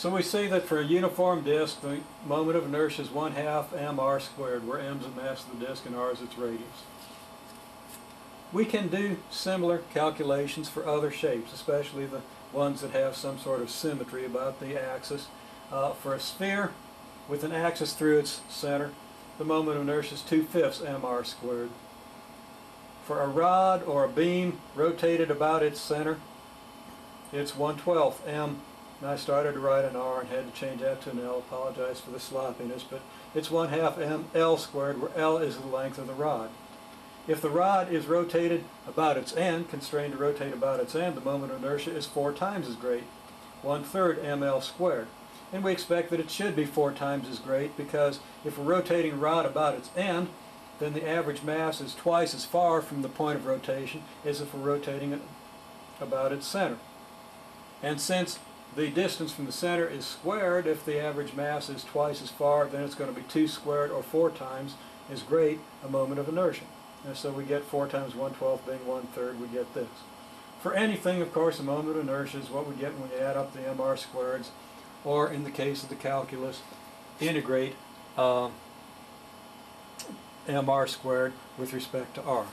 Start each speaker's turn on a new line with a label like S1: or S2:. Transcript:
S1: So we see that for a uniform disk, the moment of inertia is 1/2 mr squared, where m is the mass of the disk and r is its radius. We can do similar calculations for other shapes, especially the ones that have some sort of symmetry about the axis. For a sphere with an axis through its center, the moment of inertia is 2/5 mr squared. For a rod or a beam rotated about its center, it's 1/12 m. And I started to write an r and had to change that to an l. Apologize for the sloppiness, but it's 1/2 ml squared, where l is the length of the rod. If the rod is rotated about its end, constrained to rotate about its end, the moment of inertia is 4 times as great, 1/3 ml squared. And we expect that it should be 4 times as great, because if we're rotating a rod about its end, then the average mass is twice as far from the point of rotation as if we're rotating it about its center. And since the distance from the center is squared, if the average mass is twice as far, then it's going to be 2 squared, or 4 times as great a moment of inertia. And so we get 4 times 1/12 being 1/3, we get this. For anything, of course, a moment of inertia is what we get when we add up the mr squareds, or in the case of the calculus, integrate mr squared with respect to r.